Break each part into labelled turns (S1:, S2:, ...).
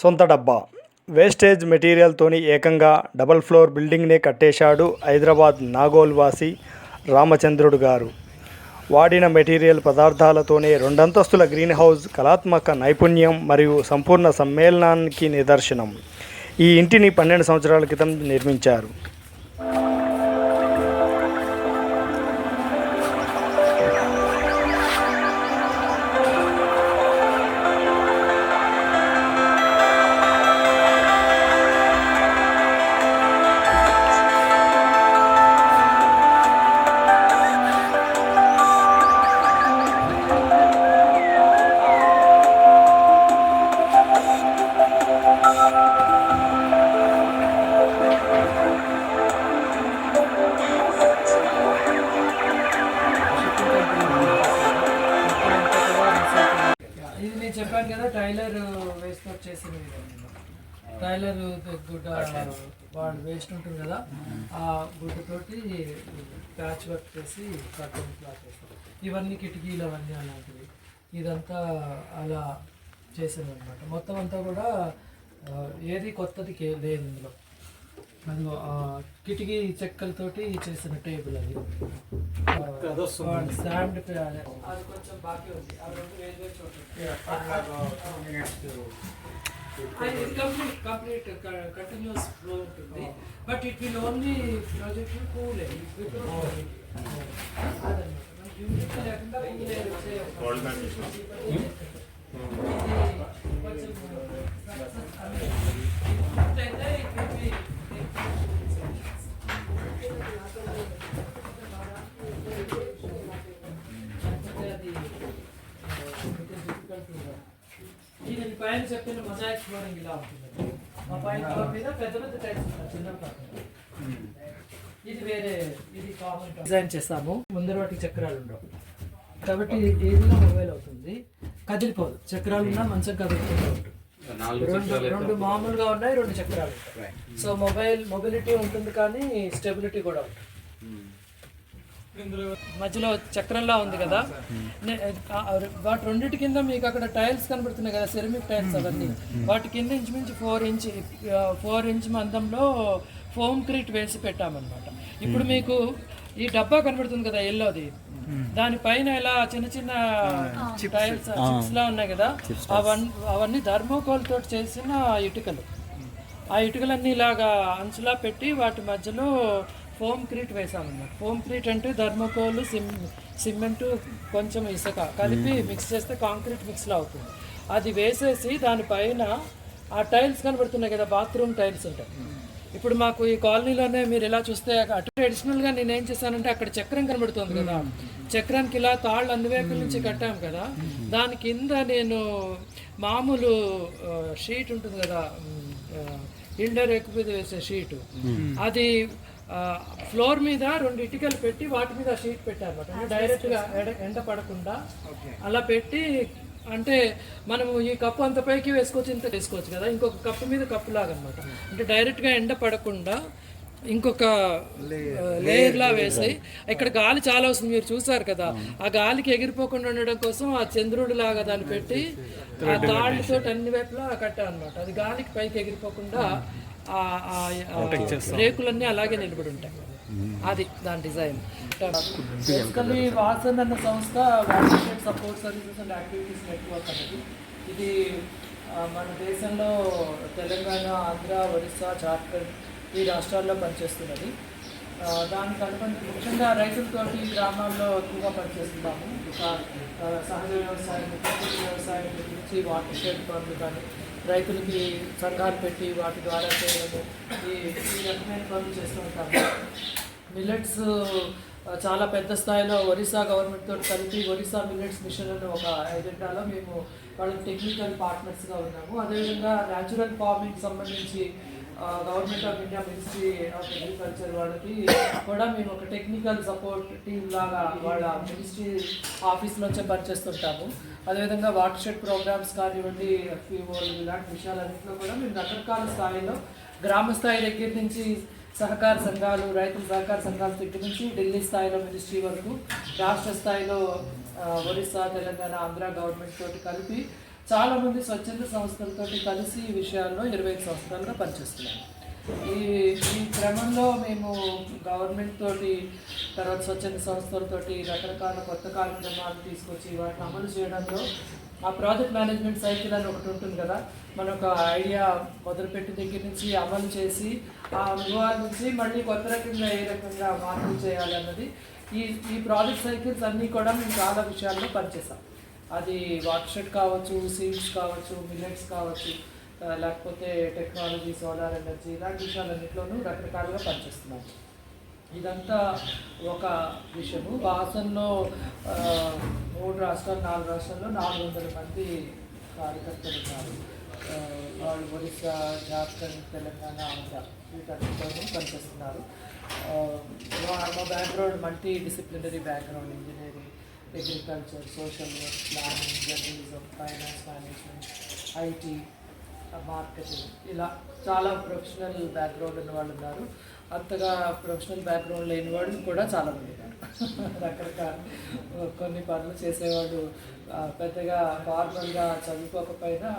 S1: సొంత డబ్బా వేస్టేజ్ మెటీరియల్తోని ఏకంగా డబుల్ ఫ్లోర్ బిల్డింగ్నే కట్టేశాడు హైదరాబాద్ నాగోల్ వాసి రామచంద్రుడు గారు. వాడిన మెటీరియల్ పదార్థాలతోనే రెండంతస్తుల గ్రీన్ హౌస్ కళాత్మక నైపుణ్యం మరియు సంపూర్ణ సమ్మేళనానికి నిదర్శనం. ఈ ఇంటిని 12 సంవత్సరాల క్రితం నిర్మించారు.
S2: ఇది నేను చెప్పాను కదా, టైలర్ వేస్ట్ చేసిన టైలర్ గుడ్డ వాడు వేస్ట్ ఉంటుంది కదా, ఆ గుడ్డతోటి ప్యాచ్ వర్క్ చేసి కర్టన్ క్లాత్ వేస్తాం. ఇవన్నీ కిటికీలు అవన్నీ అలాంటివి, ఇదంతా అలా చేసాను అనమాట. మొత్తం అంతా కూడా ఏది కొత్తది లేదు ఇందులో. అది కిటికీ చెక్కలతోటి చేసిన టేబుల్, అది స్టాండ్, అది కొంచెం బాకీ ఉంది. అవి రెండు వేరు కంప్లీట్ కంటిన్యూస్ ఫ్లో ఉంటుంది. But it will only project cool ఇది పైన చెప్పిన మొజాయిక్ ఫ్లోరింగ్ ఇలా ఉంటుంది. మా పైన ఫ్లోర్ మీద పెద్ద పెద్ద టైల్స్ ఉంటాయి, చిన్న కాకుండా. ఇది వేరే, ఇది కామన్ డిజైన్ చేస్తాము. ముందర వాటికి చక్రాలు ఉండవు కాబట్టి ఏదైనా మొబైల్ అవుతుంది, కదిలిపోదు. చక్రాలు ఉన్నా మంచం కదులుతూనే ఉంటుంది. రెండు మామూలుగా ఉన్నాయి, రెండు చక్రాలు ఉంటాయి. సో మొబిలిటీ ఉంటుంది కానీ స్టెబిలిటీ కూడా ఉంటుంది. మధ్యలో చక్రంలా ఉంది కదా, వాటి రెండింటి కింద మీకు అక్కడ టైల్స్ కనబడుతున్నాయి కదా, సెరమిక్ టైల్స్ అవన్నీ. వాటి కింద ఇంచుమించు 4 ఇంచ్ మందంలో ఫోమ్ క్రీట్ వేసి పెట్టామన్నమాట. ఇప్పుడు మీకు ఈ డబ్బా కనబడుతుంది కదా ఎల్లోది, దానిపైన ఇలా చిన్న చిన్న టైల్స్ చిప్స్ లా ఉన్నాయి కదా, అవన్నీ థర్మోకోల్ తోటి చేసిన ఇటుకలు. ఆ ఇటుకలన్నీ ఇలాగా అంచులా పెట్టి వాటి మధ్యలో ఫోమ్ క్రీట్ వేసామన్నమాట. ఫోమ్ క్రీట్ అంటే థర్మోకోల్, సిమెంటు, కొంచెం ఇసుక కలిపి మిక్స్ చేస్తే కాంక్రీట్ మిక్స్లా అవుతుంది. అది వేసేసి దానిపైన ఆ టైల్స్ కనబడుతున్నాయి కదా, బాత్రూమ్ టైల్స్ ఉంటాయి. ఇప్పుడు మాకు ఈ కాలనీలోనే మీరు ఇలా చూస్తే అటు ట్రెడిషనల్గా నేను ఏం చేశానంటే, అక్కడ చక్రం కనబడుతుంది కదా, చక్రానికి ఇలా తాళ్ళు అన్ని వైపుల నుంచి కట్టాము కదా, దాని కింద నేను మామూలు షీట్ ఉంటుంది కదా, ఇండోర్ ఎక్కువ మీద వేసే షీటు, అది ఫ్లోర్ మీద 2 ఇటుకలు పెట్టి వాటి మీద షీట్ పెట్టారన్నమాట. అంటే డైరెక్ట్గా ఎండ పడకుండా అలా పెట్టి, అంటే మనము ఈ కప్పు అంత పైకి వేసుకోవచ్చు, ఇంత వేసుకోవచ్చు కదా, ఇంకొక కప్పు మీద కప్పు లాగా అనమాట. అంటే డైరెక్ట్గా ఎండ పడకుండా ఇంకొక లేయర్లా వేసి, ఇక్కడ గాలి చాలా వస్తుంది మీరు చూసారు కదా, ఆ గాలికి ఎగిరిపోకుండా ఉండడం కోసం ఆ చంద్రుడి లాగా దాన్ని పెట్టి ఆ తాళ్ళతో అన్ని వైపులా కట్టాం అనమాట. అది గాలికి పైకి ఎగిరిపోకుండా రేకులన్నీ అలాగే నిలబడి ఉంటాయి. అది దాని డిజైన్. బేసికలీ వాసన్ అన్న సంస్థ water support services and activities network అనేది. ఇది మన దేశంలో తెలంగాణ, ఆంధ్ర, ఒరిస్సా, జార్ఖండ్ ఈ రాష్ట్రాల్లో పనిచేస్తున్నది. దానికి అనుబంధం ముఖ్యంగా రైతులతోటి గ్రామాల్లో ఎక్కువగా పనిచేస్తున్నాము. సహజ వ్యవసాయం, ప్రకృతి వ్యవసాయం గురించి వాటర్ షెడ్ పనులు కానీ, రైతులకి సంఘాలు పెట్టి వాటి ద్వారా చేయడము, ఈ రకమైన పనులు చేస్తూ ఉంటాము. మిల్లెట్స్ చాలా పెద్ద స్థాయిలో ఒరిస్సా గవర్నమెంట్ తోటి కలిపి ఒరిస్సా మిల్లెట్స్ మిషన్ అని ఒక ఎజెండాలో మేము వాళ్ళకి టెక్నికల్ పార్ట్నర్స్గా ఉన్నాము. అదేవిధంగా న్యాచురల్ ఫార్మింగ్ సంబంధించి government of India ministry of agriculture వాళ్ళకి కూడా మేము ఒక టెక్నికల్ సపోర్ట్ టీమ్ లాగా వాళ్ళ మినిస్ట్రీ ఆఫీస్లోంచే పనిచేస్తుంటాము. అదేవిధంగా వాటర్ షెడ్ ప్రోగ్రామ్స్ కానివ్వండి, ఎఫ్పిఓలు, ఇలాంటి విషయాలన్నింటిలో కూడా మేము రకరకాల స్థాయిలో గ్రామ స్థాయి దగ్గర నుంచి సహకార సంఘాలు, రైతుల సహకార సంఘాల దగ్గర నుంచి ఢిల్లీ స్థాయిలో మినిస్ట్రీ వరకు, రాష్ట్ర స్థాయిలో ఒరిస్సా, తెలంగాణ, ఆంధ్ర గవర్నమెంట్ తోటి కలిపి చాలామంది స్వచ్ఛంద సంస్థలతో కలిసి ఈ విషయాల్లో 25 సంవత్సరాలుగా పనిచేస్తున్నాము. ఈ ఈ క్రమంలో మేము గవర్నమెంట్ తోటి, తర్వాత స్వచ్ఛంద సంస్థలతోటి రకరకాల కొత్త కార్యక్రమాలు తీసుకొచ్చి వాటిని అమలు చేయడంలో ఆ ప్రాజెక్ట్ మేనేజ్మెంట్ సైకిల్ అని ఒకటి ఉంటుంది కదా, మన ఒక ఐడియా మొదలుపెట్టి దగ్గర నుంచి అమలు చేసి ఆ అనుభవాల నుంచి మళ్ళీ కొత్త రకంగా ఏ రకంగా మార్పులు చేయాలన్నది ఈ ప్రాజెక్ట్ సైకిల్స్ అన్నీ కూడా మేము చాలా విషయాల్లో పనిచేసాం. అది వాటర్ షెడ్ కావచ్చు, సీడ్స్ కావచ్చు, మిల్లెట్స్ కావచ్చు, లేకపోతే టెక్నాలజీ, సోలార్ ఎనర్జీ, ఇలాంటి విషయాలన్నింటిలోనూ రకరకాలుగా పనిచేస్తున్నాం. ఇదంతా ఒక విషయము. వాసనలో 3 రాష్ట్రాలు 4 రాష్ట్రాల్లో 400 మంది కార్యకర్తలు ఉన్నారు. వాళ్ళు ఒరిస్సా, జార్ఖండ్, తెలంగాణ, ఆంధ్ర వీటన్నిటిలోనూ పనిచేస్తున్నారు. మా background multi disciplinary background, engineering, agriculture, social work, planning, journalism, finance management, IT, marketing, ఇలా చాలా ప్రొఫెషనల్ బ్యాక్గ్రౌండ్ ఉన్న వాళ్ళు ఉన్నారు. అంతగా ప్రొఫెషనల్ బ్యాక్గ్రౌండ్ లేని వాళ్ళు కూడా చాలామంది ఉన్నారు. రకరకాల కొన్ని పనులు చేసేవాళ్ళు పెద్దగా ఫార్మల్గా చదువుకోకపోయినా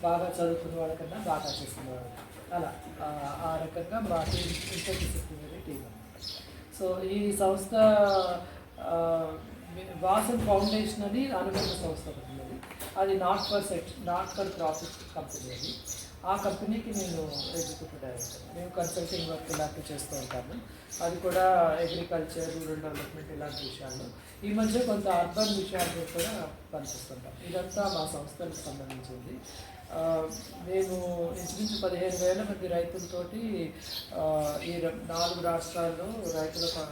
S2: బాగా చదువుకున్న వాళ్ళకన్నా బాగా చేస్తున్నవాళ్ళు, అలా ఆ రకంగా మా team inter disciplinary team. So ఈ సంస్థ వాసన్ ఫౌండేషన్ అని అనుబంధ సంస్థ ఉన్నది. అది నాట్ ఫర్ ప్రాఫిట్ కంపెనీ. అది ఆ కంపెనీకి నేను ఎగ్జిక్యూటివ్ డైరెక్టర్. మేము కన్సల్టింగ్ వర్క్ ఇలాంటివి చేస్తూ ఉంటాము. అది కూడా అగ్రికల్చర్, రూరల్ డెవలప్మెంట్ ఇలాంటి విషయాల్లో. ఈ మధ్య కొంత అర్బన్ విషయాల్లో కూడా పనిచేస్తుంటాం. ఇదంతా మా సంస్థలకు సంబంధించింది. మేము ఇంచుమించు 15,000 మంది రైతులతోటి ఈ 4 రాష్ట్రాల్లో రైతులకు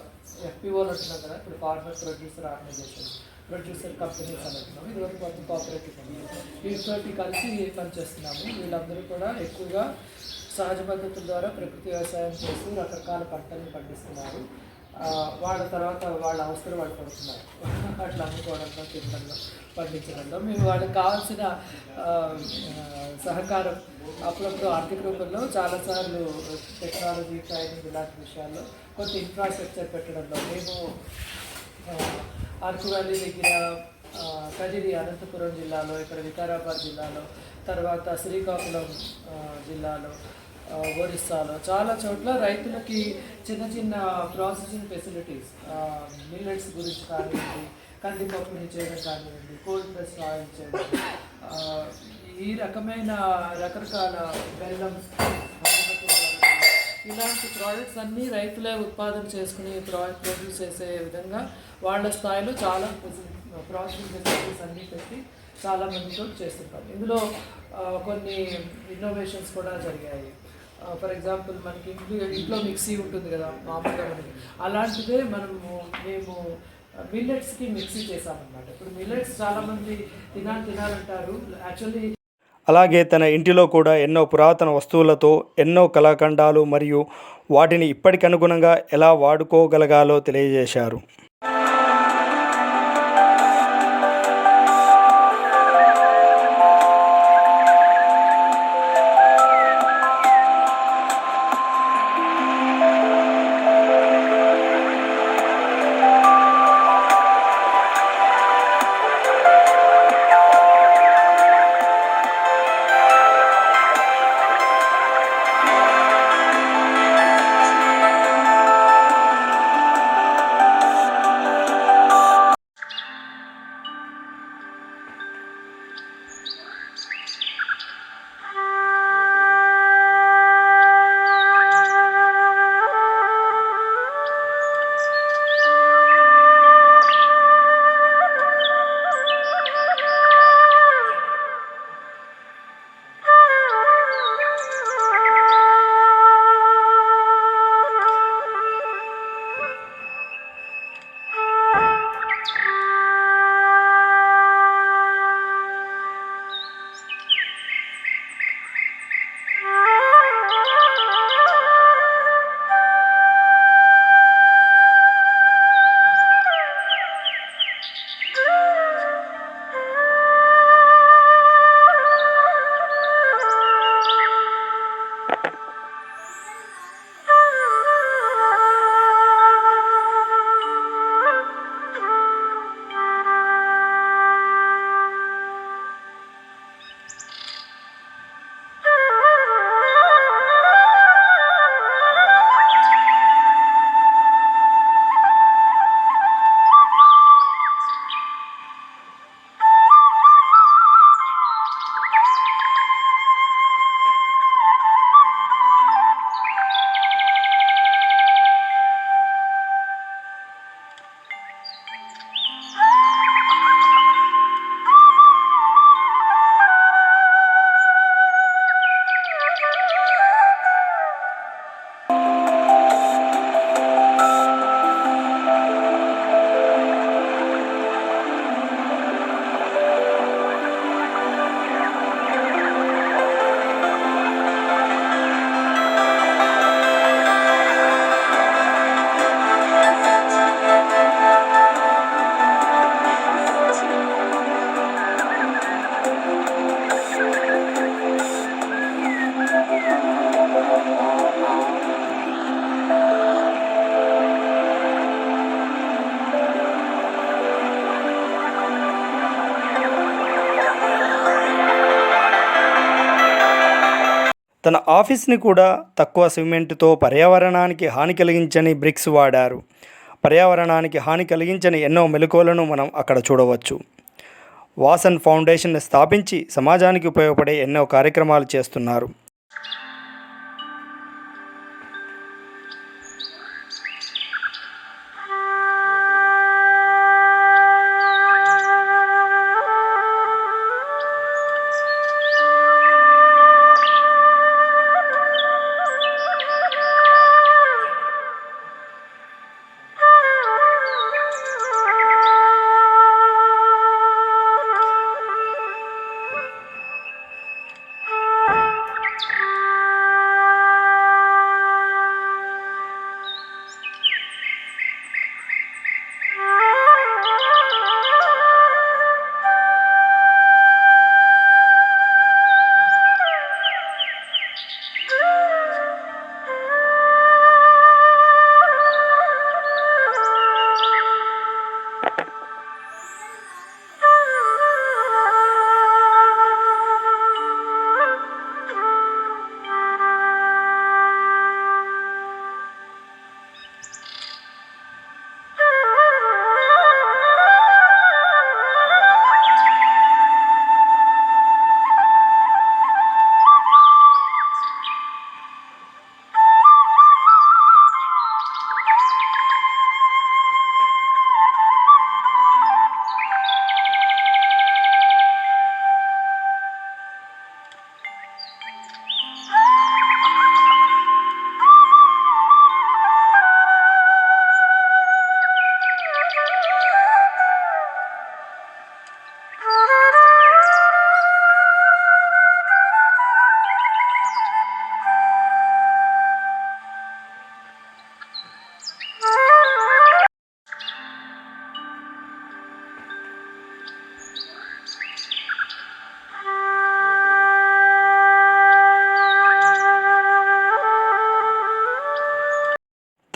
S2: ఎఫ్పిఓలు అంటున్నాం కదా, ఇప్పుడు farmer producer organisation, producer companies అని అంటున్నాము. ఇదివరకు మొత్తం కోఆపరేటివ్ కంపెనీ, వీటితోటి కలిసి పనిచేస్తున్నాము. వీళ్ళందరూ కూడా ఎక్కువగా సహజ పద్ధతుల ద్వారా ప్రకృతి వ్యవసాయం చేస్తూ రకరకాల పంటలను పండిస్తున్నారు. వాళ్ళ తర్వాత వాళ్ళ అవసరం వాళ్ళు పడుతున్నారు. అట్లా అమ్ముకోవడంలో, తినడంలో, పండించడంలో మేము వాళ్ళకి కావాల్సిన సహకారం అప్పుడప్పుడు ఆర్థిక రూపంలో, చాలాసార్లు టెక్నాలజీ, ట్రైనింగ్ ఇలాంటి విషయాల్లో, కొంత ఇన్ఫ్రాస్ట్రక్చర్ పెట్టడంలో. మేము అరకు వ్యాలీ దగ్గర, కదిరి అనంతపురం జిల్లాలో, ఇక్కడ వికారాబాద్ జిల్లాలో, తర్వాత శ్రీకాకుళం జిల్లాలో, ఒరిస్సాలో చాలా చోట్ల రైతులకి చిన్న చిన్న ప్రాసెసింగ్ ఫెసిలిటీస్, మిల్లెట్స్ గురించి కానివ్వండి, కందిపప్పుని చేయడం కానివ్వండి, కోల్డ్ ప్రెస్ ఆయిల్ చేయడం, ఈ రకమైన రకరకాల బెల్లం, ఇలాంటి ప్రోడక్ట్స్ అన్నీ రైతులే ఉత్పాదన చేసుకుని ప్రొడ్యూస్ చేసే విధంగా వాళ్ళ స్థాయిలో చాలా ప్రాసెసింగ్ ఫెసిలిటీస్ అన్నీ పెట్టి చాలా మందితో చేస్తుంటాం. ఇందులో కొన్ని ఇన్నోవేషన్స్ కూడా జరిగాయి. ఫర్ ఎగ్జాంపుల్ మనకి ఇంట్లో మిక్సీ ఉంటుంది కదా మామూలుగా మనకి, అలాంటిదే మేము మిల్లెట్స్కి మిక్సీ చేసామన్నమాట. ఇప్పుడు మిల్లెట్స్ చాలామంది తినాలంటారు. యాక్చువల్లీ
S1: అలాగే తన ఇంటిలో కూడా ఎన్నో పురాతన వస్తువులతో ఎన్నో కళాఖండాలు మరియు వాటిని ఇప్పటికనుగుణంగా ఎలా వాడుకోగలగాలో తెలియజేశారు. తన ఆఫీస్ని కూడా తక్కువ సిమెంట్తో పర్యావరణానికి హాని కలిగించని బ్రిక్స్ వాడారు. పర్యావరణానికి హాని కలిగించని ఎన్నో మెలకువలను మనం అక్కడ చూడవచ్చు. వాసన్ ఫౌండేషన్ స్థాపించి సమాజానికి ఉపయోగపడే ఎన్నో కార్యక్రమాలు చేస్తున్నారు.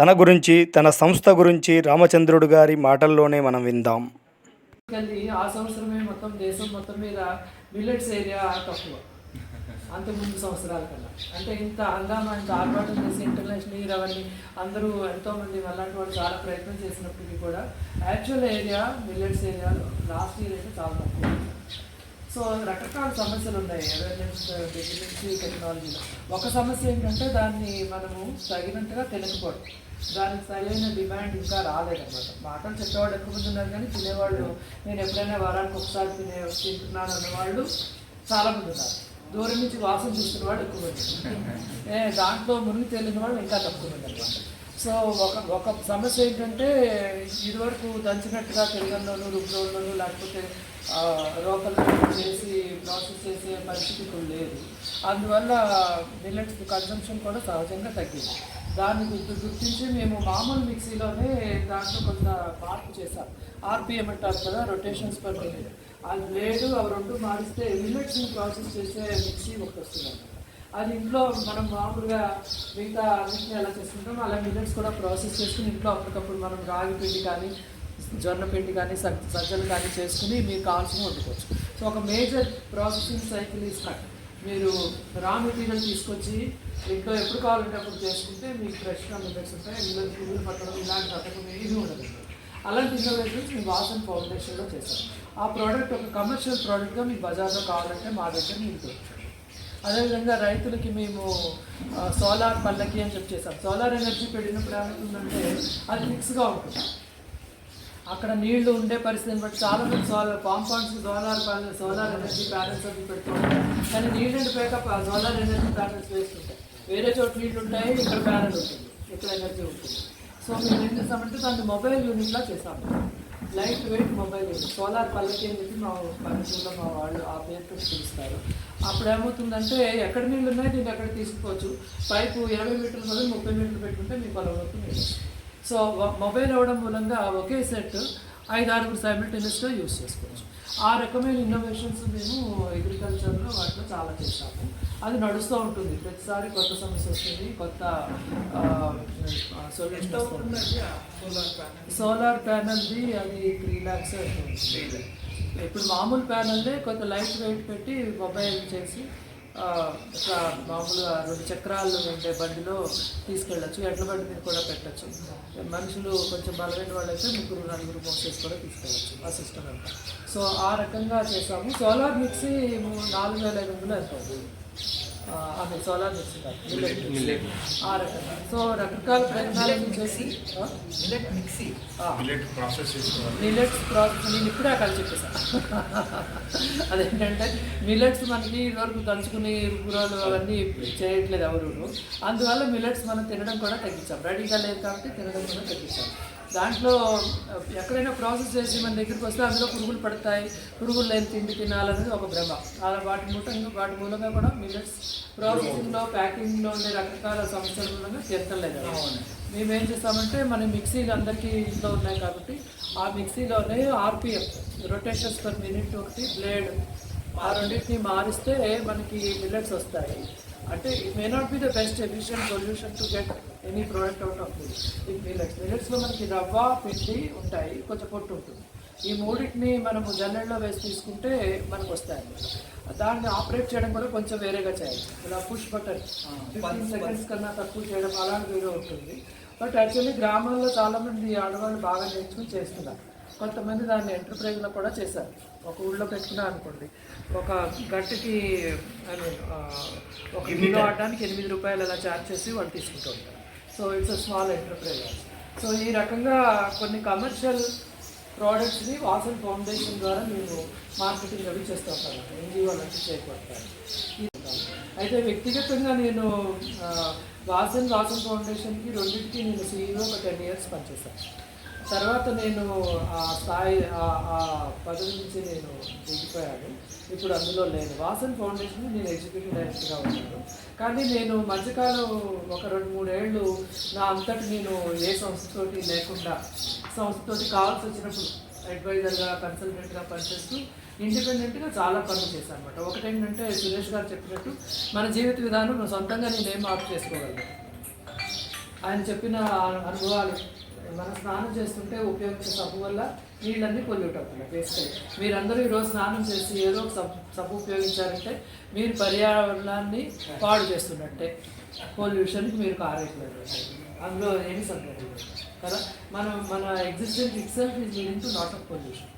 S1: తన గురించి, తన సంస్థ గురించి రామచంద్రుడు గారి మాటల్లోనే మనం విందాం.
S2: ఆ సంవత్సరమే మొత్తం దేశం మొత్తం మీద మిల్లెట్స్ ఏరియా తక్కువ అంతకుముందు సంవత్సరాల కన్నా. అంటే ఇంత హంగామా, ఇంత ఆర్భాటం చేసి ఇంటర్నేషనల్ ఇయర్ అవన్నీ అందరూ ఎంతోమంది అలాంటి వాళ్ళు చాలా ప్రయత్నం చేసినప్పటికీ కూడా యాక్చువల్ ఏరియా మిల్లెట్స్ ఏరియాలో లాస్ట్ ఇయర్ అయితే చాలా తక్కువ. సో రకరకాల సమస్యలు ఉన్నాయి అవేర్నెస్ దగ్గర నుంచి టెక్నాలజీలో. ఒక సమస్య ఏంటంటే దాన్ని మనము తగినట్టుగా తినకపోవడం, దానికి సరైన డిమాండ్ ఇంకా రాలేదన్నమాట. మాటలు చెప్పేవాళ్ళు ఎక్కువ మంది ఉన్నారు కానీ తినేవాళ్ళు, నేను ఎప్పుడైనా వారానికి ఒకసారి తింటున్నాను అన్నవాళ్ళు చాలామంది ఉన్నారు. దూరం నుంచి వాసన చూస్తున్న వాళ్ళు ఎక్కువ మంది, దాంట్లో మునిగి తేలిన వాళ్ళు ఇంకా తక్కువ మంది అన్నమాట. సో ఒక సమస్య ఏంటంటే ఇదివరకు దంచినట్టుగా తెలంగాణలోను రుబ్బులోను లేకపోతే రోకల్లో చేసి ప్రాసెస్ చేసే పరిస్థితి ఇప్పుడు లేదు. అందువల్ల మిల్లెట్స్ కన్సంప్షన్ కూడా సహజంగా తగ్గింది. దాన్ని గుర్తించి మేము మామూలు మిక్సీలోనే దాంట్లో కొంత మార్పు చేసాం. ఆర్పిఎం అంటారు కదా, రొటేషన్స్ పర్ మినిట్. ఆ బ్లేడు అవి రెండు మారిస్తే మిల్లెట్స్ని ప్రాసెస్ చేసే మిక్సీ ఒకటి వస్తుంది అన్నమాట. అది ఇంట్లో మనం మామూలుగా మిగతా అన్నింటినీ ఎలా చేసుకుంటాం అలా మిల్లెట్స్ కూడా ప్రాసెస్ చేసుకుని ఇంట్లో అప్పటికప్పుడు మనం రాగి పిండి కానీ జొన్న పిండి కానీ సజ్జలు కానీ చేసుకుని మీకు కావాల్సిన వండుకోవచ్చు. సో ఒక major processing cycle is cut. మీరు రా మెటీరియల్ తీసుకొచ్చి ఇంట్లో ఎప్పుడు కావాలంటే అప్పుడు చేసుకుంటే మీకు ఫ్రెష్గా మిల్లెట్స్ ఉంటాయి. పువ్వులు పట్టడం ఇలాంటి రకం ఏమీ ఉండదు. అలాంటి ఇన్నోవేషన్స్ మేము వాసన్ ఫౌండేషన్లో చేస్తాం. ఆ ప్రోడక్ట్ ఒక కమర్షియల్ ప్రోడక్ట్గా మీకు బజార్లో కావాలంటే మా దగ్గర మీకు దొరుకుతుంది. అదేవిధంగా రైతులకి మేము సోలార్ పల్లకి అని చెప్పి చేస్తాం. సోలార్ ఎనర్జీ పెట్టినప్పుడు ఏమవుతుందంటే అది ఫిక్స్గా ఉంటుంది. అక్కడ నీళ్లు ఉండే పరిస్థితిని బట్టి చాలామంది కాంపౌండ్స్కి సోలార్ ఎనర్జీ ప్యానెల్స్ అవి పెడుతూ ఉంటాయి. కానీ నీళ్ళు ఎండిపోయాక సోలార్ ఎనర్జీ ప్యానెల్స్ వేస్తుంటాయి. వేరే చోట నీళ్ళు ఉంటాయి, ఇక్కడ ప్యానెల్ ఉంటుంది, ఇక్కడ ఎనర్జీ ఉంటుంది. సో మేము ఏం చేస్తామంటే దాన్ని మొబైల్ యూనిట్లా చేస్తాము. Light weight mobile unit, solar పల్లకి అని చెప్పి మా పల్లెటూరులో మా వాళ్ళు ఆ పేరుతో పిలుస్తారు. అప్పుడు ఏమవుతుందంటే ఎక్కడ నీళ్ళు ఉన్నాయి దీన్ని ఎక్కడ తీసుకుపోవచ్చు. పైపు 20 మీటర్ల బదులు 30 మీటర్లు పెట్టుకుంటే మీకు పొలం వరకు నీళ్ళు. సో మొబైల్ అవ్వడం మూలంగా ఒకే సెట్ 5-6 సైమిల్టేనియస్గా యూజ్ చేసుకోవచ్చు. ఆ రకమైన ఇన్నోవేషన్స్ మేము అగ్రికల్చర్లో వాటిలో చాలా చేసాము. అది నడుస్తూ ఉంటుంది. ప్రతిసారి కొత్త సమస్య వస్తుంది, కొత్త సొల్యూషన్ వస్తుంది. సోలార్ ప్యానల్ది అది 3 lakhs అవుతుంది. ఇప్పుడు మామూలు ప్యానల్దే కొంత లైట్ వెయిట్ పెట్టి మొబైల్ చేసి ఇట్లా మామూలుగా 2 చక్రాలు ఉండే బండిలో తీసుకెళ్ళచ్చు, ఎడ్ల బండి మీద కూడా పెట్టచ్చు. మనుషులు కొంచెం బలమైన వాళ్ళైతే 3-4 మోసేసి కూడా తీసుకెళ్ళచ్చు ఆ సిస్టమ్ అంతా. సో ఆ రకంగా చేసాము. సోలార్ మిక్సీ 4500 ఎంత అవుతుంది, అది సోలార్ మిక్సీ కాదు, ఆ రకంగా. సో రకరకాల ప్రయత్నాలు చేసి మిల్లెట్స్ ప్రాసెస్ నేను ఇప్పుడే అక్కడ చెప్పేసాను. అదేంటంటే మిల్లెట్స్ మనకి ఇదివరకు దంచుకుని రుబ్బురాలు అవన్నీ చేయట్లేదు ఎవరు, అందువల్ల మిల్లెట్స్ మనం తినడం కూడా తగ్గించాం. రెడీగా లేదు కాబట్టి తినడం కూడా తగ్గించాం. దాంట్లో ఎక్కడైనా ప్రాసెస్ చేసి మన దగ్గరికి వస్తే అందులో పురుగులు పడతాయి, పురుగులు లేని తిండి తినాలనేది ఒక భ్రమ. అలా వాటి మూలంగా కూడా మిల్లెట్స్ ప్రాసెసింగ్లో ప్యాకింగ్లో ఉండే రకరకాల సమస్యల మూలంగా తీర్చలేదు. మేమేం చేస్తామంటే మన మిక్సీలు అందరికీ ఇంట్లో ఉన్నాయి కాబట్టి ఆ మిక్సీలోనే ఆర్పిఎం, రొటేషన్స్ పర్ మినిట్ ఒకటి, బ్లేడ్, ఆ రెండింటిని మారిస్తే మనకి మిల్లెట్స్ వస్తాయి. అంటే it may not be the best efficient solution to get any product out of మిల్లెట్స్లో మనకి రవ్వ, పిండి ఉంటాయి, కొంచెం పొట్టు ఉంటుంది. ఈ మూడింటిని మనము జల్లెడలో వేసి తీసుకుంటే మనకు వస్తాయి. దాన్ని ఆపరేట్ చేయడం కూడా కొంచెం వేరేగా చేయాలి. ఇలా పుష్ బటన్ 15 సెకండ్స్ కన్నా తక్కువ చేయడం అలాంటి వేరే ఉంటుంది. బట్ యాక్చువల్లీ గ్రామాల్లో చాలామంది ఆడవాళ్ళు బాగా నేర్చుకుని చేస్తున్నారు. కొంతమంది దాన్ని ఎంటర్ప్రైజ్లో కూడా చేశారు. ఒక ఊళ్ళో పెట్టుకున్నా అనుకోండి, ఒక గంటకి ఒక కిలో ఆడడానికి 8 రూపాయలు అలా ఛార్జ్ చేసి వాళ్ళు తీసుకుంటూ ఉంటారు. So it's a small enterprise. So ఈ రకంగా కొన్ని కమర్షియల్ ప్రోడక్ట్స్ని వాసన్ ఫౌండేషన్ ద్వారా మేము మార్కెటింగ్ అవి చేస్తూ ఉంటాను. ఎన్జిఓ నుంచి చేయబడతారు. అయితే వ్యక్తిగతంగా నేను వాసన్ ఫౌండేషన్కి రెండింటికి నేను CEO ఒక 10 years పనిచేశాను. తర్వాత నేను ఆ స్థాయి ఆ పదవి నుంచి నేను దిగిపోయాను. ఇప్పుడు అందులో లేను. వాసన్ ఫౌండేషన్ నేను ఎగ్జిక్యూటివ్ డైరెక్టర్గా ఉన్నాను. కానీ నేను మధ్యకాలం ఒక 2-3 ఏళ్ళు నా అంతటి నేను ఏ సంస్థతోటి లేకుండా, సంస్థతోటి కావాల్సి వచ్చినప్పుడు అడ్వైజర్గా, కన్సల్టెంట్గా పనిచేస్తూ ఇండిపెండెంట్గా చాలా పనులు చేశాను అనమాట. ఒకటేంటంటే సురేష్ గారు చెప్పినట్టు మన జీవిత విధానం సొంతంగా నేనేం మార్పు చేసుకోగలను. ఆయన చెప్పిన అనుభవాలు, మనం స్నానం చేస్తుంటే ఉపయోగించే సబ్బు వల్ల నీళ్ళన్నీ పొల్యూట్ అవుతున్నాయి. బేసికలీ మీరందరూ ఈరోజు స్నానం చేసి ఏదో ఒక సబ్బు ఉపయోగించారంటే మీరు పర్యావరణాన్ని పాడు చేస్తున్నట్టే, పొల్యూషన్కి మీరు కారేయట్లేదు. అందులో ఏమి సందేహం కదా. మన existence itself is leading to lot of pollution.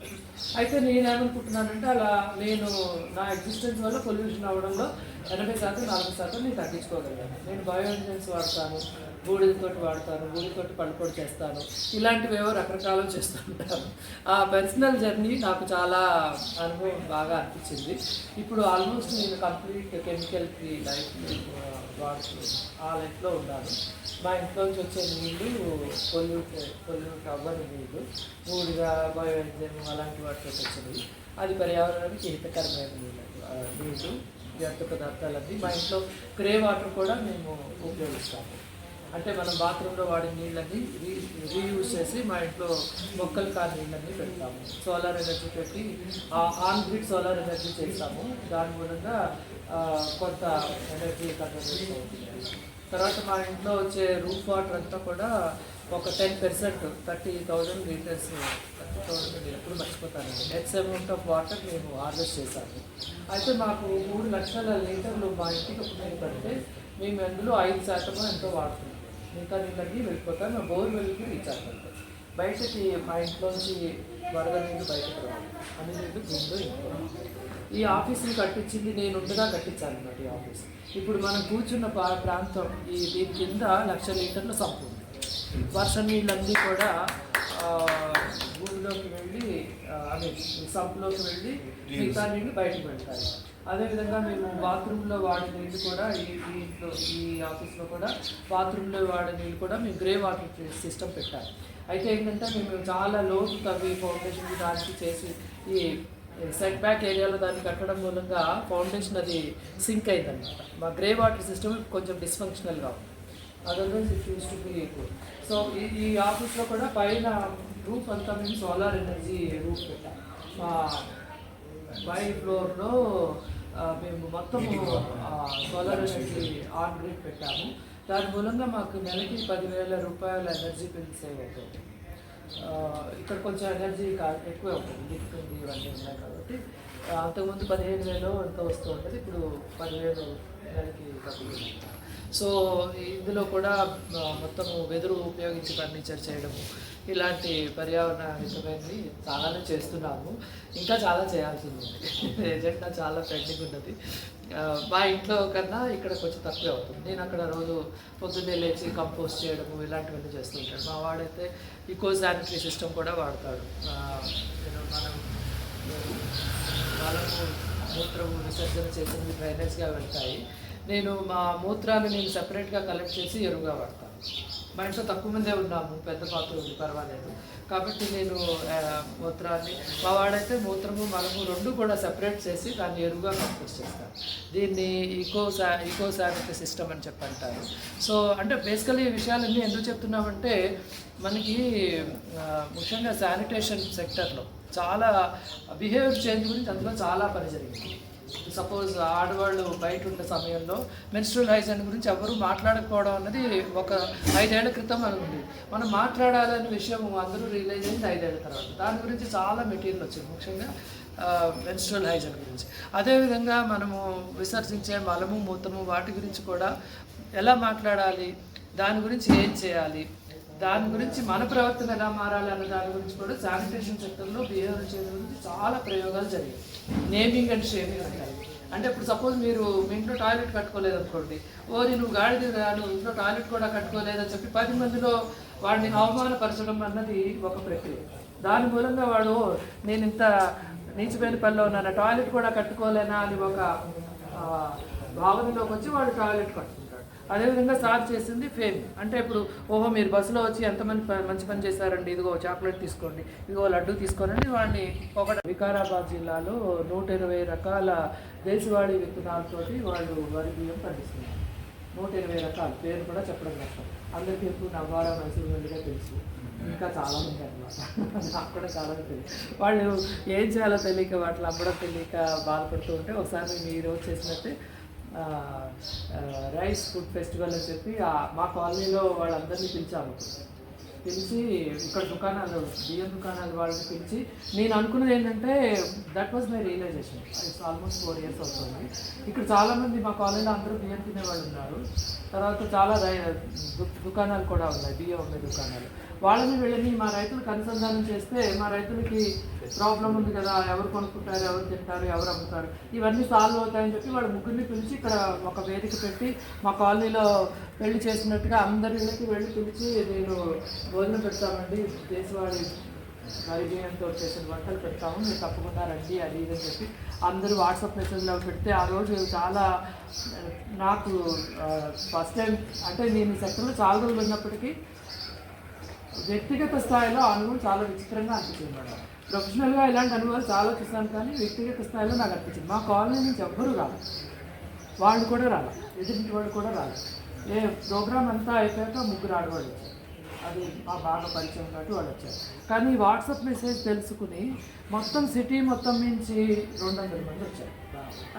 S2: అయితే నేనేమనుకుంటున్నానంటే అలా నేను నా ఎగ్జిస్టెన్స్ వల్ల పొల్యూషన్ అవ్వడంలో 80%, 40% నేను తగ్గించుకోగలిగాను. నేను బయో ఇంజన్స్ వాడతాను, బూడిదతోటి వాడతాను, బూడిదతోటి పళ్ళపొడి చేస్తాను, ఇలాంటివి ఏవో రకరకాలు చేస్తూ ఉంటాను. ఆ పర్సనల్ జర్నీ నాకు చాలా అనుభవం బాగా అనిపించింది. ఇప్పుడు ఆల్మోస్ట్ నేను కంప్లీట్ కెమికల్ ఫ్రీ లైఫ్ వాడుతూ ఆ లైఫ్లో ఉన్నాను. మా ఇంట్లోంచి వచ్చే నీళ్ళు పొల్యూట్ అవ్వని నీళ్ళు, బూడిద, బయో ఇంజన్ అలాంటి వాటితో వచ్చినవి. అది పర్యావరణానికి హితకరమైన నీళ్ళు, వ్యర్థ పదార్థాలన్నీ. మా ఇంట్లో గ్రే వాటర్ కూడా మేము ఉపయోగిస్తాము. అంటే మనం బాత్రూంలో వాడే నీళ్ళని రీయూజ్ చేసి మా ఇంట్లో మొక్కలు కాని నీళ్ళన్నీ పెడతాము. సోలార్ ఎనర్జీ పెట్టి ఆన్ గ్రిడ్ సోలార్ ఎనర్జీ చేస్తాము. దాని మూలంగా కొంత ఎనర్జీ కన్వర్షన్ అవుతుంది. తర్వాత మా ఇంట్లో వచ్చే రూఫ్ వాటర్ అంతా కూడా ఒక 10%, 30,000 లీటర్స్, 30,000 ఎప్పుడు మర్చిపోతానండి, నెక్స్ట్ అమౌంట్ ఆఫ్ వాటర్ మేము హార్వెస్ట్ చేశాము. అయితే మాకు 3 లక్షల లీటర్లు మా ఇంటికి ఉపయోగ పడితే మేము అందులో 5% ఎంతో వాడుతున్నాం. మిగతా నీళ్ళకి వెళ్ళిపోతాం. మా బోర్వెల్కి రీఛార్జ్ అవుతాం. బయటకి మా ఇంట్లోంచి వరద నీళ్ళు బయటకు రావాలి, అన్ని నీళ్ళు గుండె ఇంట్లో. ఈ ఆఫీస్ని కట్టించింది నేను ఉండగా కట్టించాను అన్నమాట. ఈ ఆఫీస్ ఇప్పుడు మనం కూర్చున్న ప్రాంతం దీని కింద 1,00,000 లీటర్ల సంపు ఉంది. వర్షం నీళ్ళన్నీ కూడా భూమిలోకి వెళ్ళి అవి సంపులోకి వెళ్ళి మిగతా నీళ్ళు బయటకు వెళ్తాయి. అదేవిధంగా మేము బాత్రూంలో వాడే నీళ్ళు కూడా ఈ ఆఫీస్లో కూడా బాత్రూంలో వాడే నీళ్ళు కూడా మేము గ్రే వాటర్ సిస్టమ్ పెట్టాలి. అయితే ఏంటంటే మేము చాలా లోతు తవ్వి ఫౌండేషన్ దానికి చేసి ఈ సెట్ బ్యాక్ ఏరియాలో దాన్ని కట్టడం మూలంగా ఫౌండేషన్ అది సింక్ అయిందన్నమాట. మా గ్రే వాటర్ సిస్టమ్ కొంచెం డిస్ఫంక్షనల్గా ఉంది. Otherwise it use to be good. So ఈ ఆఫీస్లో కూడా పైన రూఫ్ అంతా మేము సోలార్ ఎనర్జీ రూఫ్ పెట్టాం. మా పై ఫ్లోర్లో మేము మొత్తము సోలార్ ఎనర్జీ ఆన్ గ్రిడ్ పెట్టాము. దాని మూలంగా మాకు నెలకి 10,000 రూపాయల ఎనర్జీ బిల్ సేవ్ అవుతుంది. ఇక్కడ కొంచెం ఎనర్జీ ఎక్కువ ఉంటుంది, లిఫ్ట్ ఉంది, ఇవన్నీ ఉన్నాయి కాబట్టి అంతకుముందు 15,000 ఎంత వస్తూ ఉంటుంది, ఇప్పుడు 10,000 నెలకి తగ్గుతుంది. సో ఇందులో కూడా మొత్తము వెదురు ఉపయోగించి ఫర్నిచర్ చేయడము, ఇలాంటి పర్యావరణ హితమైనవి చాలానే చేస్తున్నాము. ఇంకా చాలా చేయాల్సి ఉంది. ఎజెండా చాలా పెండింగ్ ఉన్నది. మా ఇంట్లో కన్నా ఇక్కడ కొంచెం తక్కువే అవుతుంది. నేను అక్కడ రోజు పొద్దున్నే లేచి కంపోస్ట్ చేయడము ఇలాంటివన్నీ చేస్తుంటాడు. మా వాడైతే ఈకో శానిటరీ సిస్టమ్ కూడా వాడతాడు. మనం వాళ్ళకు మూత్రము విసర్జన చేసినవి డ్రైనేజ్గా వెళ్తాయి. నేను మా మూత్రాన్ని నేను సెపరేట్గా కలెక్ట్ చేసి ఎరువుగా వాడతాను. మా ఇంట్లో తక్కువ మందే ఉన్నాము, పెద్ద పాత్ర ఉంది, పర్వాలేదు. కాబట్టి నేను మూత్రాన్ని, మా వాడైతే మూత్రము మలము రెండు కూడా సెపరేట్ చేసి దాన్ని ఎరువుగా కంపోస్ట్ చేస్తాను. దీన్ని ఈకో శానిటరీ సిస్టమ్ అని చెప్పంటారు. సో అంటే బేసికలీ ఈ విషయాలన్నీ ఎందుకు చెప్తున్నామంటే, మనకి ముఖ్యంగా శానిటేషన్ సెక్టర్లో చాలా బిహేవియర్ చేంజ్ గురించి అందులో చాలా పని జరిగింది. సపోజ్ ఆడవాళ్ళు బయట ఉన్న సమయంలో మెన్స్ట్రువల్ హైజీన్ గురించి ఎవరు మాట్లాడకపోవడం అన్నది ఒక 5 ఏళ్ల క్రితం అనుకుంది. మనం మాట్లాడాలనే విషయం అందరూ రియలైజ్ అయింది 5 ఏళ్ల తర్వాత. దాని గురించి చాలా మెటీరియల్ వచ్చింది, ముఖ్యంగా మెన్స్ట్రువల్ హైజీన్ గురించి. అదేవిధంగా మనము విసర్జించే మలము మూత్రము వాటి గురించి కూడా ఎలా మాట్లాడాలి, దాని గురించి ఏం చేయాలి, దాని గురించి మన ప్రవర్తన ఎలా మారాలి అన్న దాని గురించి కూడా శానిటేషన్ సెక్టర్లో బిహేవియర్ చేసే గురించి చాలా ప్రయోగాలు జరిగాయి. నేమింగ్ అండ్ షేమింగ్ అంటారు. అంటే ఇప్పుడు సపోజ్ మీరు మీ ఇంట్లో టాయిలెట్ కట్టుకోలేదు అనుకోండి, నువ్వు గాడిద నువ్వు ఇంట్లో టాయిలెట్ కూడా కట్టుకోలేదని చెప్పి 10 మందిలో వాడిని అవమానపరచడం అన్నది ఒక ప్రక్రియ. దాని మూలంగా వాడు నేను ఇంత నీచిపోయిన పనిలో ఉన్నాను, టాయిలెట్ కూడా కట్టుకోలేనా అని ఒక భావనలోకి వచ్చి వాడు టాయిలెట్ కట్టుకుంటాడు. అదేవిధంగా సార్ చేసింది ఫేమ్. అంటే ఇప్పుడు మీరు బస్సులో వచ్చి ఎంతమంది మంచి పని చేశారండి, ఇదిగో చాక్లెట్ తీసుకోండి, ఇదిగో లడ్డు తీసుకోండి వాడిని వికారాబాద్ జిల్లాలో 120 రకాల దేశవాళీ విత్తనాలతోటి వాళ్ళు వరి బియ్యం పండిస్తున్నారు. 120 రకాలు, పేరు కూడా చెప్పడం కష్టం. అందరికీ ఎప్పుడు నవ్వారా మైసూరు వెళ్ళిగా తెలుసు, ఇంకా చాలామంది అనమాట. నాకు కూడా చాలా తెలుసు. వాళ్ళు ఏం చేయాలో తెలియక వాటిని అమ్మడం తెలియక బాధపడుతూ ఉంటే ఒకసారి మీరు చేసినట్టే రైస్ ఫుడ్ ఫెస్టివల్ అని చెప్పి మా కాలనీలో వాళ్ళందరినీ పిలిచాము. పిలిచి ఇక్కడ దుకాణాలు, బియ్యం దుకాణాలు వాళ్ళని పిలిచి నేను అనుకున్నది ఏంటంటే, that was my realisation. It's almost 4 years అవుతుంది. ఇక్కడ చాలామంది మా కాలనీలో అందరూ బియ్యం తినేవాళ్ళు ఉన్నారు. తర్వాత చాలా దుకాణాలు కూడా ఉన్నాయి, బియ్యం ఉండే దుకాణాలు. వాళ్ళని వెళ్ళని మా రైతులకు అనుసంధానం చేస్తే, మా రైతులకి ప్రాబ్లం ఉంది కదా, ఎవరు కొనుక్కుంటారు, ఎవరు తింటారు, ఎవరు అమ్ముతారు, ఇవన్నీ సాల్వ్ అవుతాయని చెప్పి వాళ్ళ ముగ్గురిని పిలిచి ఇక్కడ ఒక వేదిక పెట్టి మా కాలనీలో పెళ్లి చేసినట్టుగా అందరి ఇళ్ళకి వెళ్ళి పిలిచి నేను భోజనం పెడతామండి, దేశవాళీ వరి బియ్యంతో చేసిన వంటలు పెడతాము, మీరు తప్పకుండా రండి అది ఇది అని చెప్పి అందరూ వాట్సాప్ మెసేజ్లో పెడితే ఆ రోజు చాలా నాకు ఫస్ట్ టైం, అంటే నేను సెక్టర్లో చాలా రోజులు ఉన్నప్పటికీ వ్యక్తిగత స్థాయిలో అనుభవం చాలా విచిత్రంగా అనిపించింది మేడం. ప్రొఫెషనల్గా ఇలాంటి అనుభవాలు చాలా చూస్తాను, కానీ వ్యక్తిగత స్థాయిలో నాకు అనిపించింది. మా కాలనీ నుంచి ఎవ్వరూ రాలేదు, వాళ్ళు కూడా రాలేదు, ఎదుటి వాళ్ళు కూడా రాలేదు. ప్రోగ్రామ్ అంతా అయిపోయాక 3 ఆడవాళ్ళు వచ్చారు. అది మా బాగా పరిచయం ఉన్నట్టు వాళ్ళు వచ్చారు. కానీ వాట్సాప్ మెసేజ్ తెలుసుకుని మొత్తం సిటీ మొత్తం నుంచి 200 మంది వచ్చారు.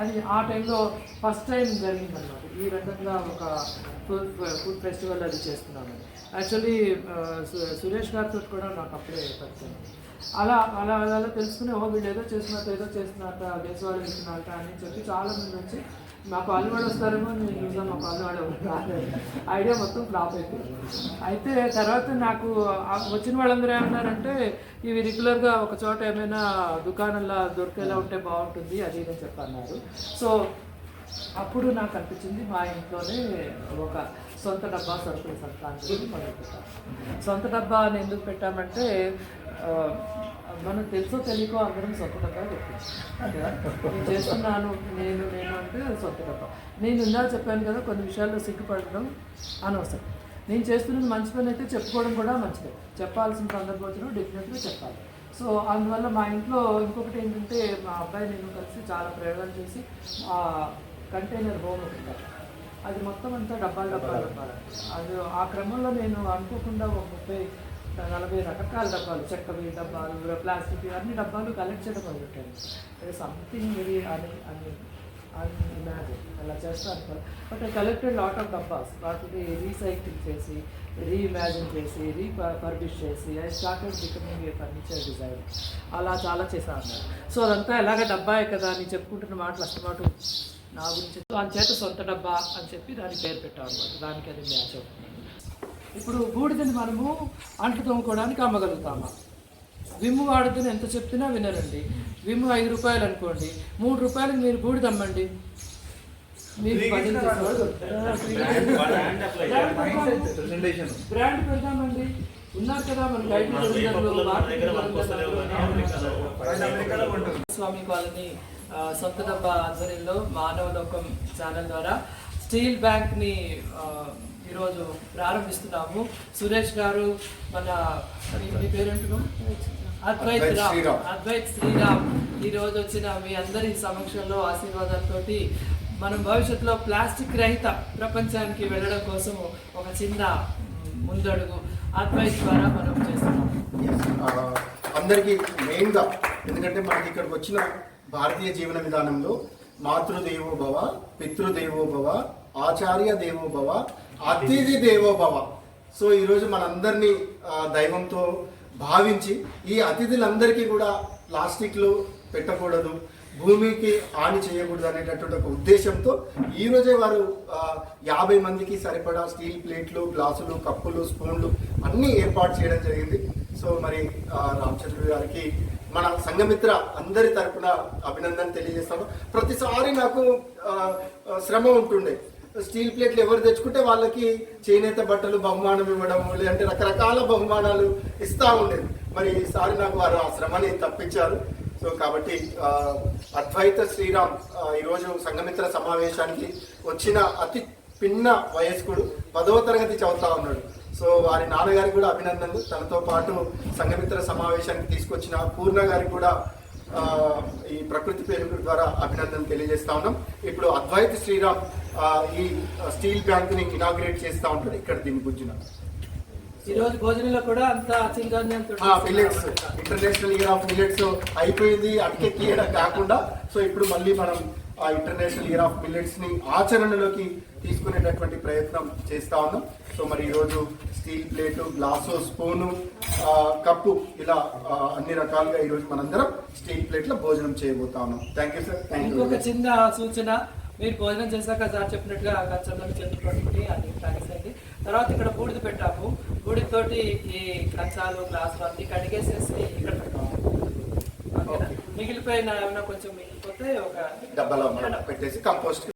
S2: అది ఆ టైంలో ఫస్ట్ టైం జరిగిందన్నమాట. ఈ రకంగా ఒక ఫుడ్ ఫెస్టివల్ అది చేస్తున్నాను. యాక్చువల్లీ సురేష్ గారితో కూడా నాకు అప్పుడే పరిచయం. అలా అలా అలా తెలుసుకుని వీళ్ళు ఏదో చేస్తున్నట్ట దేశవాళీ వెళ్తున్నట్ట అని చెప్పి చాలామంది వచ్చి మా కాలనీ వాడు వస్తారేమో నేను చూసాను, మా కాలనీ వాడు రాలేదు. ఐడియా మొత్తం ఫ్లాప్ అయిపోయింది. అయితే తర్వాత నాకు వచ్చిన వాళ్ళందరూ ఏమన్నారంటే, ఇవి రెగ్యులర్గా ఒక చోట ఏమైనా దుకాణంలో దొరికేలా ఉంటే బాగుంటుంది అది అని చెప్పన్నారు. సో అప్పుడు నాకు అనిపించింది మా ఇంట్లోనే ఒక సొంత డబ్బా సరుకుల సంతానికి మొదలుపెట్టాం. సొంత డబ్బా అని ఎందుకు పెట్టామంటే, మనం తెలుసో తెలియకో అందరం సొంత డబ్బా పెట్టాం. నేను చేస్తున్నాను నేను అంటే అది సొంత డబ్బా. నేను ఇందాక చెప్పాను కదా, కొన్ని విషయాల్లో సిగ్గుపడడం అనవసరం. నేను చేస్తున్నది మంచి పని అయితే చెప్పుకోవడం కూడా మంచిదే, చెప్పాల్సిన సందర్భంలో డెఫినెట్గా చెప్పాలి. సో అందువల్ల మా ఇంట్లో ఇంకొకటి ఏంటంటే, మా అబ్బాయి నేను కలిసి చాలా ప్రయోగాలు చేసి కంటైనర్ హోమ్ ఉంటారు, అది మొత్తం అంతా డబ్బాలు. అది ఆ క్రమంలో నేను అనుకోకుండా 30-40 రకరకాల డబ్బాలు, చెక్కవి డబ్బాలు, ప్లాస్టిక్ అన్ని డబ్బాలు కలెక్ట్ చేయడం మొదలుపెట్టాను. సంథింగ్ వెరీ అని ఇమాజిన్ అలా చేస్తాను. But I collected lot of డబ్బాస్, వాటిని రీసైకిల్ చేసి, రీఇమాజిన్ చేసి, రీపర్బిష్ చేసి I started becoming a furniture design. అలా చాలా చేశాను. సో అదంతా ఎలాగ డబ్బాయే కదా అని చెప్పుకుంటున్న మాటలు అస్తమాటు నా గురించి. చేత సొంత డబ్బా అని చెప్పి దానికి పేరు పెట్టాం అనమాట. దానికి అది మ్యాచ్ అవుతుంది. ఇప్పుడు బూడిదని మనము అంట్లు తోముకోవడానికి అమ్మగలుగుతామా? విమ్ వాడద్దని ఎంత చెప్తున్నా వినరండి. విమ్ 5 రూపాయలు అనుకోండి, 3 రూపాయలకి మీరు బూడిద అమ్మండి, మీకు బ్రాండ్ పెడదామండి. ఉన్నారు కదా మనకి స్వామి కాలనీ సొంత డబ్బా ఆధ్వర్యంలో మానవ లోకం ఛానల్ ద్వారా స్టీల్ బ్యాంక్ని ఈరోజు ప్రారంభిస్తున్నాము. సురేష్ గారు, మన మీ పేరేంటున్నాం, అద్వైత్ శ్రీరామ్ ఈరోజు వచ్చిన మీ అందరి సమక్షంలో ఆశీర్వాదాలతోటి మనం భవిష్యత్తులో ప్లాస్టిక్ రహిత ప్రపంచానికి వెళ్ళడం కోసం ఒక చిన్న ముందడుగు అద్వైత్ ద్వారా మనం చేస్తున్నాం.
S3: అందరికీ మెయిన్గా, ఎందుకంటే మనకి ఇక్కడికి వచ్చిన భారతీయ జీవన విధానంలో మాతృదేవో భవ, పితృదేవో భవ, ఆచార్య దేవో భవ, అతిథి దేవో భవ. సో ఈరోజు మనందరినీ దైవంతో భావించి ఈ అతిథులందరికీ కూడా ప్లాస్టిక్లు పెట్టకూడదు, భూమికి హాని చేయకూడదు అనేటటువంటి ఒక ఉద్దేశంతో ఈరోజే వారు 50 మందికి సరిపడా స్టీల్ ప్లేట్లు, గ్లాసులు, కప్పులు, స్పూన్లు అన్నీ ఏర్పాటు చేయడం జరిగింది. సో మరి రామచంద్రుడు గారికి మన సంఘమిత్ర అందరి తరపున అభినందన తెలియజేస్తాను. ప్రతిసారి నాకు శ్రమ ఉంటుండే, స్టీల్ ప్లేట్లు ఎవరు తెచ్చుకుంటే వాళ్ళకి చేనేత బట్టలు బహుమానం ఇవ్వడం, లేదంటే రకరకాల బహుమానాలు ఇస్తూ ఉండేది. మరి ఈసారి నాకు వారు ఆ శ్రమని తప్పించారు. సో కాబట్టి అద్వైత శ్రీరామ్ ఈరోజు సంఘమిత్ర సమావేశానికి వచ్చిన అతి పిన్న వయస్కుడు, 10వ తరగతి చదువుతా ఉన్నాడు. సో వారి నాన్నగారికి కూడా అభినందనలు. తనతో పాటు సంఘమిత్ర సమావేశానికి తీసుకొచ్చిన పూర్ణ గారికి కూడా ఈ ప్రకృతి పేరు ద్వారా అభినందనలు తెలియజేస్తా ఉన్నాం. ఇప్పుడు అద్వైత శ్రీరామ్ ఈ స్టీల్ బ్యాంక్ ని ఇనాగ్రేట్ చేస్తా ఉంటాడు ఇక్కడ దీని గురించి.
S2: ఈ రోజు భోజనంలో కూడా అంతా
S3: millets, international year of millets అయిపోయింది, అటకెక్కియడం కాకుండా సో ఇప్పుడు మళ్ళీ మనం ఆ ఇంటర్నేషనల్ ఇయర్ ఆఫ్ మిల్లెట్స్ ని ఆచరణలోకి తీసుకునేటటువంటి ప్రయత్నం చేస్తా ఉన్నాం. సో మరి ఈరోజు steel plate, glass, spoon, cup ఇలా అన్ని రకాలుగా ఈరోజు మనందరం స్టీల్ ప్లేట్లో భోజనం చేయబోతా ఉన్నాం. Thank you sir.
S2: ఇంకొక చిన్న సూచన, మీరు భోజనం చేశాక సార్ చెప్పినట్టుగా కంచంలో చేతులు అన్ని తాగేసండి. తర్వాత ఇక్కడ బూడిద పెట్టాము, బూడిదతోటి ఈ కంచాలు, గ్లాసులు అన్ని కడిగేసేసి ఇక్కడ పెట్టాము. మిగిలిపోయిన ఏమైనా కొంచెం మిగిలిపోతే ఒక
S3: డబ్బాలో పెట్టేసి కంపోస్ట్